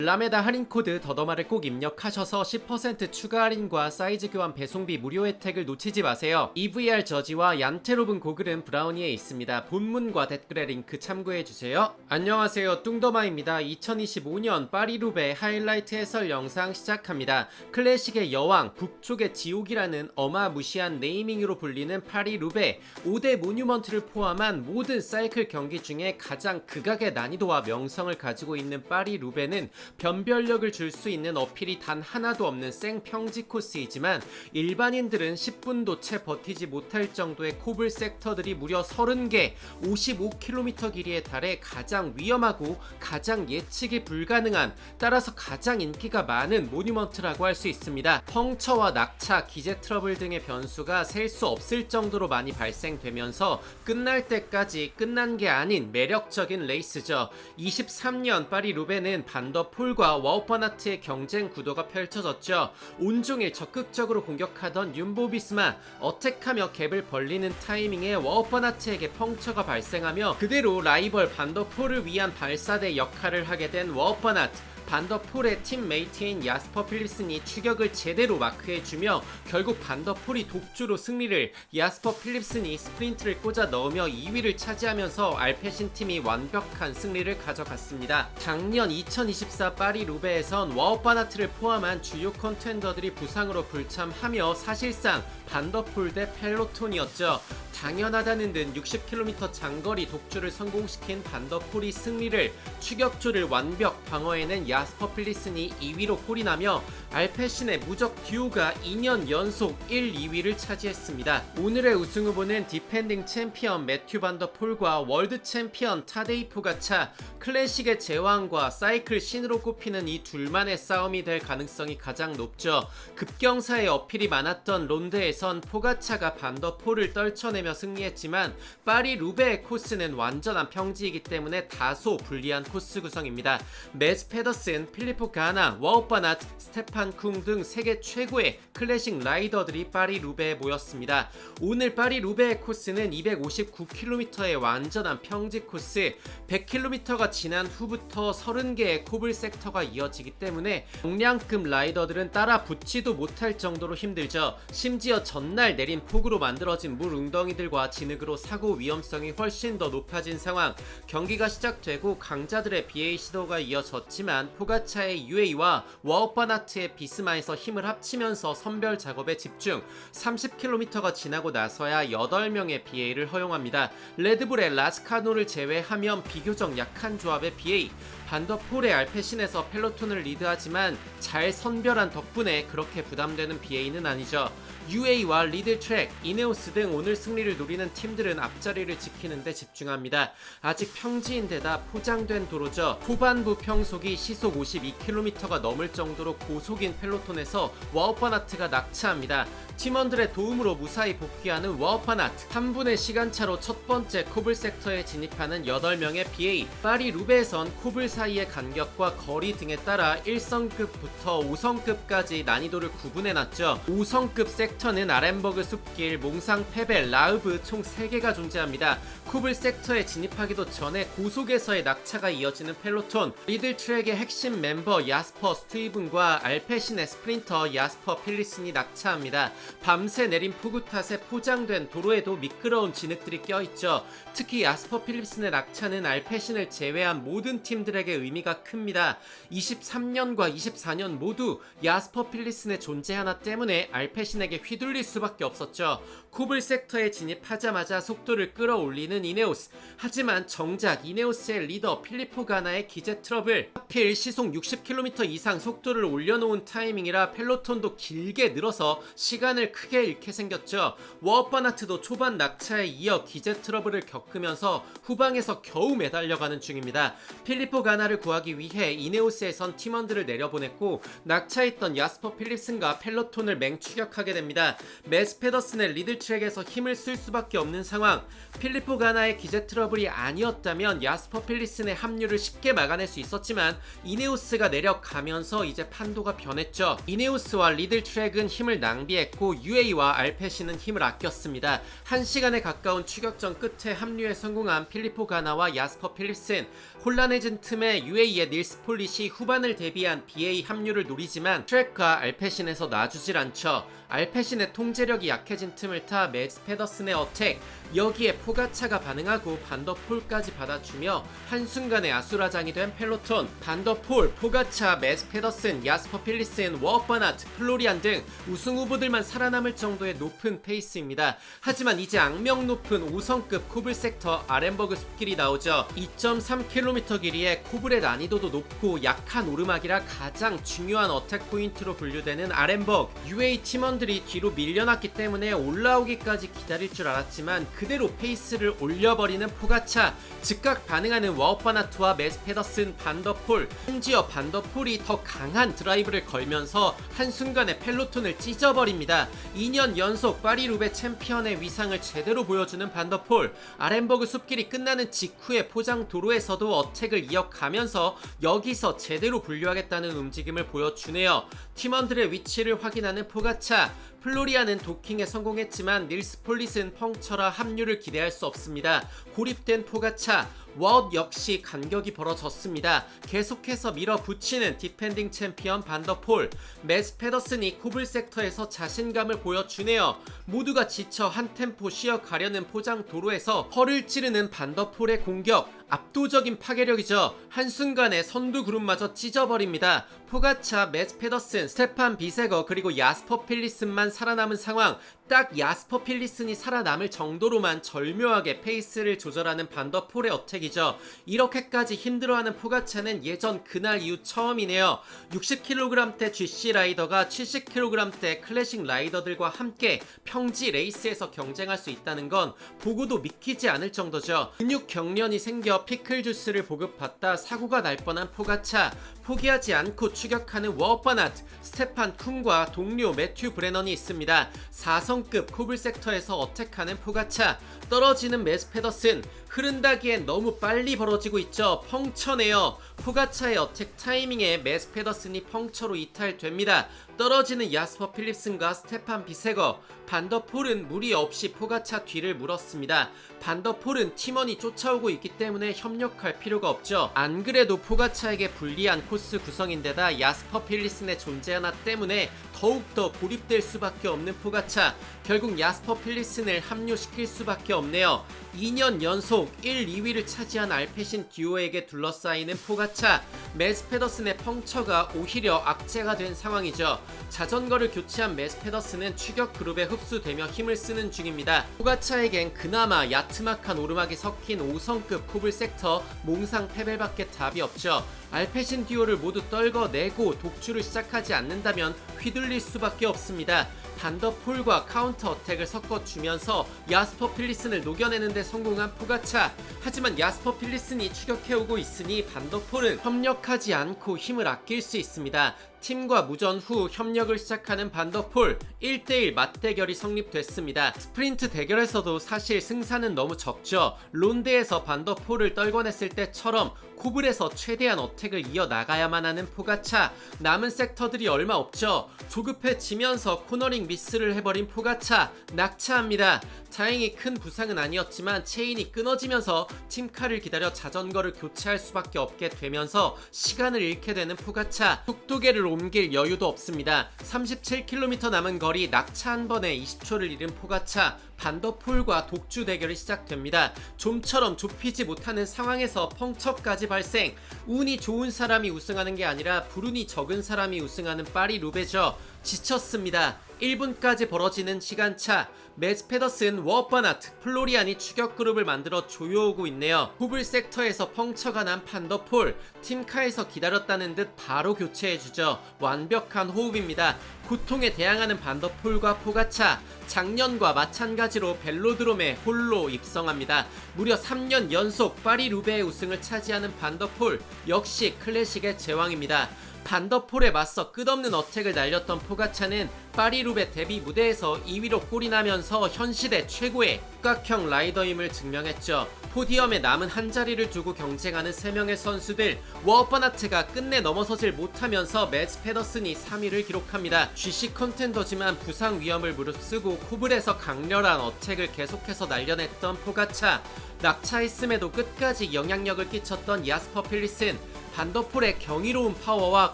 라메다 할인 코드 더더마를 꼭 입력하셔서 10% 추가 할인과 사이즈 교환 배송비 무료 혜택을 놓치지 마세요. EVR 저지와 얀테로븐 고글은 브라우니에 있습니다. 본문과 댓글에 링크 참고해주세요. 안녕하세요, 뚱더마입니다. 2025년 파리루베 하이라이트 해설 영상 시작합니다. 클래식의 여왕, 북쪽의 지옥이라는 어마무시한 네이밍으로 불리는 파리루베 5대 모뉴먼트를 포함한 모든 사이클 경기 중에 가장 극악의 난이도와 명성을 가지고 있는 파리루베는 변별력을 줄 수 있는 어필이 단 하나도 없는 생평지 코스이지만 일반인들은 10분도 채 버티지 못할 정도의 코블 섹터들이 무려 30개, 55km 길이에 달해 가장 위험하고 가장 예측이 불가능한, 따라서 가장 인기가 많은 모뉴먼트라고 할 수 있습니다. 펑처와 낙차, 기재 트러블 등의 변수가 셀 수 없을 정도로 많이 발생되면서 끝날 때까지 끝난 게 아닌 매력적인 레이스죠. 23년 파리루베는 반더폴과 와우파나트의 경쟁 구도가 펼쳐졌죠. 온종일 적극적으로 공격하던 윤보비스마, 어택하며 갭을 벌리는 타이밍에 와우파나트에게 펑처가 발생하며 그대로 라이벌 반더폴을 위한 발사대 역할을 하게 된 와우파나트. 반더폴의 팀메이트인 야스퍼 필립슨이 추격을 제대로 마크해주며 결국 반더폴이 독주로 승리를, 야스퍼 필립슨이 스프린트를 꽂아 넣으며 2위를 차지하면서 알페신 팀이 완벽한 승리를 가져갔습니다. 작년 2024 파리 루베에선 와우파나트를 포함한 주요 컨텐더들이 부상으로 불참하며 사실상 반더폴 대 펠로톤이었죠. 당연하다는 듯 60km 장거리 독주를 성공시킨 반더폴이 승리를, 추격조를 완벽 방어해낸 야스퍼 필립슨이 2위로 홀인하며 알페신의 무적 듀오가 2년 연속 1, 2위를 차지했습니다. 오늘의 우승 후보는 디펜딩 챔피언 매튜 반더폴과 월드 챔피언 타데이 포가차, 클래식의 제왕과 사이클 신으로 꼽히는 이 둘만의 싸움이 될 가능성이 가장 높죠. 급경사의 어필이 많았던 론드에선 포가차가 반더폴을 떨쳐내며 승리했지만 파리 루베의 코스는 완전한 평지이기 때문에 다소 불리한 코스 구성입니다. 매스 페더슨, 필리포 가나, 와우파나트, 스테판 쿵 등 세계 최고의 클래식 라이더들이 파리 루베에 모였습니다. 오늘 파리 루베의 코스는 259km의 완전한 평지 코스, 100km가 지난 후부터 30개의 코블 섹터가 이어지기 때문에 용량급 라이더들은 따라 붙지도 못할 정도로 힘들죠. 심지어 전날 내린 폭우로 만들어진 물 웅덩이들과 진흙으로 사고 위험성이 훨씬 더 높아진 상황. 경기가 시작되고 강자들의 BA 시도가 이어졌지만 포가차의 UA와 와우파나트의 비스마에서 힘을 합치면서 선별 작업에 집중. 30km가 지나고 나서야 8명의 BA를 허용합니다. 레드불의 라스카노를 제외하면 비교적 약한 조합의 BA. 반더폴의 알페신에서 펠로톤을 리드하지만 잘 선별한 덕분에 그렇게 부담되는 BA는 아니죠. UA와 리들트랙, 이네오스 등 오늘 승리를 노리는 팀들은 앞자리를 지키는 데 집중합니다. 아직 평지인데다 포장된 도로죠. 후반부 평속이 시속 52km가 넘을 정도로 고속인 펠로톤에서 와우파나트가 낙차합니다. 팀원들의 도움으로 무사히 복귀하는 와우파나트, 3분의 시간차로 첫 번째 코블 섹터에 진입하는 8명의 BA. 파리 루베에선 코블 사이의 간격과 거리 등에 따라 1성급부터 5성급까지 난이도를 구분해놨죠. 5성급 섹터는 아렌버그 숲길, 몽상 페벨, 라우브 총 3개가 존재합니다. 코블 섹터에 진입하기도 전에 고속에서의 낙차가 이어지는 펠로톤, 리들 트랙의 핵심 멤버 야스퍼 스티븐과 알페신의 스프린터 야스퍼 필립슨이 낙차합니다. 밤새 내린 폭우 탓에 포장된 도로에도 미끄러운 진흙들이 껴있죠. 특히 야스퍼 필립슨의 낙차는 알페신을 제외한 모든 팀들에게 의미가 큽니다. 23년과 24년 모두 야스퍼 필립슨의 존재 하나 때문에 알페신에게 휘둘릴 수밖에 없었죠. 코블 섹터에 진입하자마자 속도를 끌어올리는 이네오스. 하지만 정작 이네오스의 리더 필리포 가나의 기재 트러블, 하필 시속 60km 이상 속도를 올려놓은 타이밍이라 펠로톤도 길게 늘어서 시간을 크게 잃게 생겼죠. 와우파나트도 초반 낙차에 이어 기재 트러블을 겪으면서 후방에서 겨우 매달려가는 중입니다. 필리포 가나를 구하기 위해 이네오스에선 팀원들을 내려보냈고 낙차했던 야스퍼 필립슨과 펠로톤을 맹추격하게 됩니다. 매스 페더슨의 리들 트랙에서 힘을 쓸 수밖에 없는 상황. 필리포 가나의 기재 트러블이 아니었다면 야스퍼 필립슨의 합류를 쉽게 막아낼 수 있었지만 이네오스가 내려가면서 이제 판도가 변했죠. 이네오스와 리들 트랙은 힘을 낭비했고 UA와 알페신은 힘을 아꼈습니다. 1시간에 가까운 추격전 끝에 합류에 성공한 필리포 가나와 야스퍼 필립슨. 혼란해진 틈에 전날에 UAE의 닐스 폴릿이 후반을 대비한 BA 합류를 노리지만 트랙과 알페신에서 놔주질 않죠. 알페신의 통제력이 약해진 틈을 타 매츠 페더슨의 어택, 여기에 포가차가 반응하고 반더폴까지 받아주며 한순간에 아수라장이 된 펠로톤. 반더폴, 포가차, 매츠 페더슨, 야스퍼 필리슨, 워엇 바나트, 플로리안 등 우승 후보들만 살아남을 정도의 높은 페이스입니다. 하지만 이제 악명 높은 5성급 코블 섹터 아렌버그 숲길이 나오죠. 2.3km 길이에 코블의 난이도도 높고 약한 오르막이라 가장 중요한 어택 포인트로 분류되는 아렌버그. UAE 팀원들이 뒤로 밀려났기 때문에 올라오기까지 기다릴 줄 알았지만 그대로 페이스를 올려버리는 포가차. 즉각 반응하는 워엇 바나트와 매츠 페더슨, 반더폴. 심지어 반더폴이 더 강한 드라이브를 걸면서 한순간에 펠로톤을 찢어버립니다. 2년 연속 파리 루베 챔피언의 위상을 제대로 보여주는 반더폴. 아렌버그 숲길이 끝나는 직후에 포장 도로에서도 어택을 이어가면서 여기서 제대로 분류하겠다는 움직임을 보여주네요. 팀원들의 위치를 확인하는 포가차. 플로리안은 도킹에 성공했지만 닐스 폴릿은 펑처라 합류를 기대할 수 없습니다. 고립된 포가차. 워엇 역시 간격이 벌어졌습니다. 계속해서 밀어붙이는 디펜딩 챔피언 반더폴. 매츠 페더슨이 코블 섹터에서 자신감을 보여주네요. 모두가 지쳐 한 템포 쉬어가려는 포장 도로에서 허를 찌르는 반더폴의 공격. 압도적인 파괴력이죠. 한순간에 선두 그룹마저 찢어버립니다. 포가차, 매츠 페더슨, 스테판 비세거 그리고 야스퍼 필리슨만 살아남은 상황. 딱 야스퍼 필리슨이 살아남을 정도로만 절묘하게 페이스를 조절하는 반더폴의 어택이죠. 이렇게까지 힘들어하는 포가차는 예전 그날 이후 처음이네요. 60kg대 GC 라이더가 70kg대 클래식 라이더들과 함께 평지 레이스에서 경쟁할 수 있다는 건 보고도 믿기지 않을 정도죠. 근육 경련이 생겨 피클 주스를 보급받다 사고가 날 뻔한 포가차. 포기하지 않고 추격하는 워엇 바나트, 스테판 쿵과 동료 매튜 브레넌이 있습니다. 4성급 코블 섹터에서 어택하는 포가차. 떨어지는 매츠 페더슨. 흐른다기엔 너무 빨리 벌어지고 있죠. 펑처네요. 포가차의 어택 타이밍에 매츠 페더슨이 펑처로 이탈됩니다. 떨어지는 야스퍼 필립슨과 스테판 비세거. 반더폴은 무리 없이 포가차 뒤를 물었습니다. 반더폴은 팀원이 쫓아오고 있기 때문에 협력할 필요가 없죠. 안 그래도 포가차에게 불리한 코스 구성인데다 야스퍼 필리슨의 존재 하나 때문에 더욱더 고립될 수밖에 없는 포가차. 결국 야스퍼 필리슨을 합류시킬 수밖에 없네요. 2년 연속 1, 2위를 차지한 알페신 듀오에게 둘러싸이는 포가차. 매츠 페더슨의 펑처가 오히려 악재가 된 상황이죠. 자전거를 교체한 매츠 페더슨은 추격 그룹에 흡수되며 힘을 쓰는 중입니다. 포가차에겐 그나마 야트막한 오르막이 섞인 5성급 코블 섹터 몽상 패배밖에 답이 없죠. 알페신 듀오를 모두 떨궈내고 독주를 시작하지 않는다면 휘둘릴 수밖에 없습니다. 반더폴과 카운터 어택을 섞어주면서 야스퍼 필리슨을 녹여내는 데 성공한 포가차. 하지만 야스퍼 필리슨이 추격해오고 있으니 반더폴은 협력하지 않고 힘을 아낄 수 있습니다. 팀과 무전 후 협력을 시작하는 반더폴. 1대1 맞대결이 성립됐습니다. 스프린트 대결에서도 사실 승산은 너무 적죠. 론드에서 반더폴을 떨궈냈을 때처럼 코블에서 최대한 어택을 이어나가야만 하는 포가차. 남은 섹터들이 얼마 없죠. 조급해지면서 코너링 미스를 해버린 포가차. 낙차합니다. 다행히 큰 부상은 아니었지만 체인이 끊어지면서 팀카를 기다려 자전거를 교체할 수밖에 없게 되면서 시간을 잃게 되는 포가차. 속도계를 옮길 여유도 없습니다. 37km 남은 거리 낙차 한 번에 20초를 잃은 포가차. 반더폴과 독주 대결이 시작됩니다. 좀처럼 좁히지 못하는 상황에서 펑처까지 발생. 운이 좋은 사람이 우승하는 게 아니라 불운이 적은 사람이 우승하는 파리 루베죠. 지쳤습니다. 1분까지 벌어지는 시간차. 매츠 페더슨, 워엇 바나트, 플로리안이 추격 그룹을 만들어 조여오고 있네요. 코블 섹터에서 펑처가 난 반더폴. 팀카에서 기다렸다는 듯 바로 교체해주죠. 완벽한 호흡입니다. 고통에 대항하는 반더폴과 포가차. 작년과 마찬가지로 벨로드롬에 홀로 입성합니다. 무려 3년 연속 파리 루베의 우승을 차지하는 반더폴. 역시 클래식의 제왕입니다. 반더폴에 맞서 끝없는 어택을 날렸던 포가차는 파리 루베 데뷔 무대에서 2위로 골이 나면서 현 시대 최고의 육각형 라이더임을 증명했죠. 포디엄에 남은 한 자리를 두고 경쟁하는 3명의 선수들. 워엇 바나트가 끝내 넘어서질 못하면서 매츠 페더슨이 3위를 기록합니다. GC 컨텐더지만 부상 위험을 무릅쓰고 코블에서 강렬한 어택을 계속해서 날려냈던 포가차. 낙차했음에도 끝까지 영향력을 끼쳤던 야스퍼 필리슨. 반더폴의 경이로운 파워와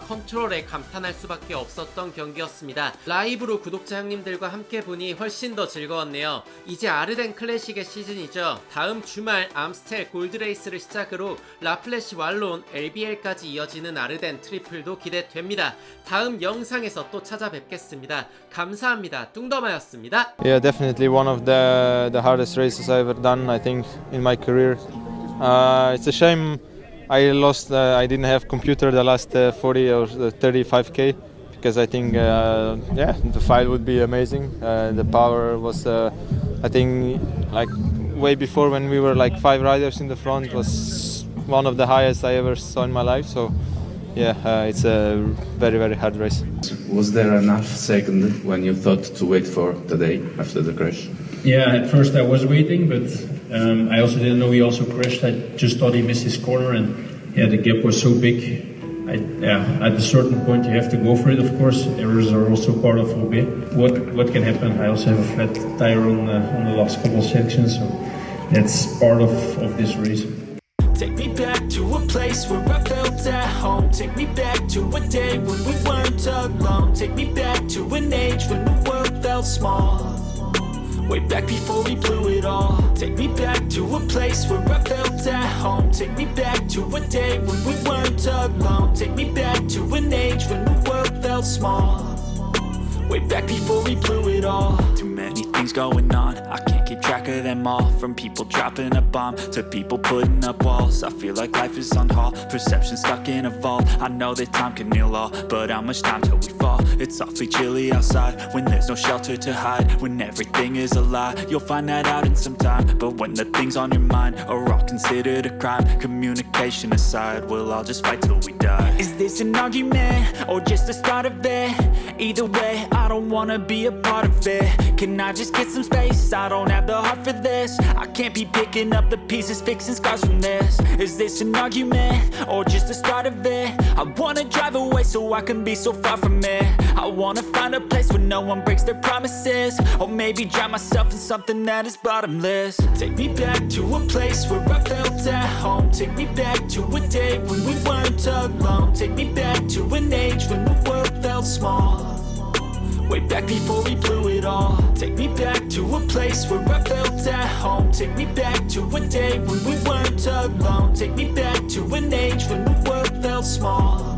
컨트롤에 감탄할 수밖에 없었던 경기였습니다. 라이브로 구독자 형님들과 함께 보니 훨씬 더 즐거웠네요. 이제 아르덴 클래식의 시즌이죠. 다음 주말 암스텔 골드레이스를 시작으로 라플래시 왈론, LBL까지 이어지는 아르덴 트리플도 기대됩니다. 다음 영상에서 또 찾아뵙겠습니다. 감사합니다. 뚱더마였습니다. Yeah, definitely one of the hardest races I've ever done, I think, in my career. It's a shame I lost. I didn't have computer the last 40 or 35k because I think, yeah, the fight would be amazing. The power was, I think, like way before when we were like 5 riders in the front was one of the highest I ever saw in my life. So, yeah, it's a very, very hard race. Was there enough second when you thought to wait for today after the crash? Yeah, at first I was waiting, but I also didn't know he also crashed. I just thought he missed his corner, and yeah, the gap was so big. At a certain point you have to go for it. Of course, errors are also part of hobby. What can happen? I also have a flat tire on the last couple of sections, so that's part of this race. Take me back to a place where I felt at home. Take me back to a day when we weren't alone. Take me back to an age when the world felt small. Way back before we blew it all. Take me back to a place where I felt at home. Take me back to a day when we weren't alone. Take me back to an age when the world felt small. Way back before we blew it all. Too many things going on, I can't keep track of them all. From people dropping a bomb to people putting up walls. I feel like life is on hold, perception stuck in a vault. I know that time can heal all, but how much time till we fall? It's awfully chilly outside when there's no shelter to hide. When everything is a lie, you'll find that out in some time. But when the things on your mind are all considered a crime, communication aside, we'll all just fight till we die. Is this an argument or just the start of it? Either way, I don't wanna be a part of it. Can I just get some space? I don't have the heart for this. I can't be picking up the pieces, fixing scars from this. Is this an argument or just the start of it? I wanna drive away so I can be so far from it. I wanna find a place where no one breaks their promises. Or maybe drown myself in something that is bottomless. Take me back to a place where I felt at home. Take me back to a day when we weren't alone. Take me back to an age when the world felt small. Way back before we blew it all. Take me back to a place where I felt at home. Take me back to a day when we weren't alone. Take me back to an age when the world felt small.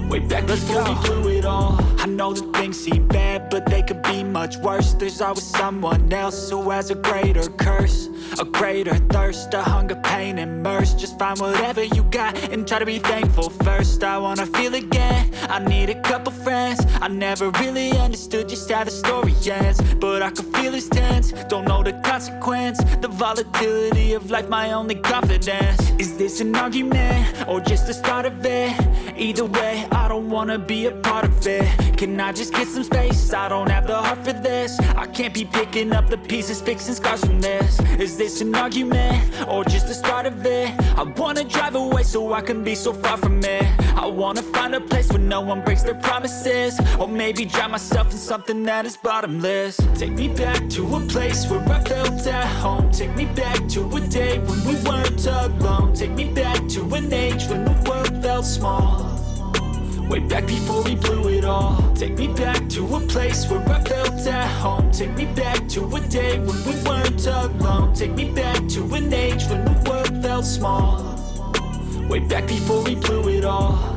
Way back before we blew it all. I know that things seem bad, but they could be much worse. There's always someone else who has a greater curse, a greater thirst, a hunger, pain, and mercy. Just find whatever you got and try to be thankful first. I wanna feel again, I need a couple friends. I never really understood just how the story ends, but I can feel it's tense, don't know the consequence. The volatility of life, my only confidence. Is this an argument or just the start of it? Either way, I don't wanna be a part of it. Can I just get some space? I don't have the heart for this. I can't be picking up the pieces, fixing scars from this. Is this an argument or just the start of it? I wanna drive away so I can be so far from it. I wanna find a place where no one breaks their promises. Or maybe drown myself in something that is bottomless. Take me back to a place where I felt at home. Take me back to a day when we weren't alone. Take me back to an age when the world felt small. Way back before we blew it all. Take me back to a place where I felt at home. Take me back to a day when we weren't alone. Take me back to an age when the world felt small. Way back before we blew it all.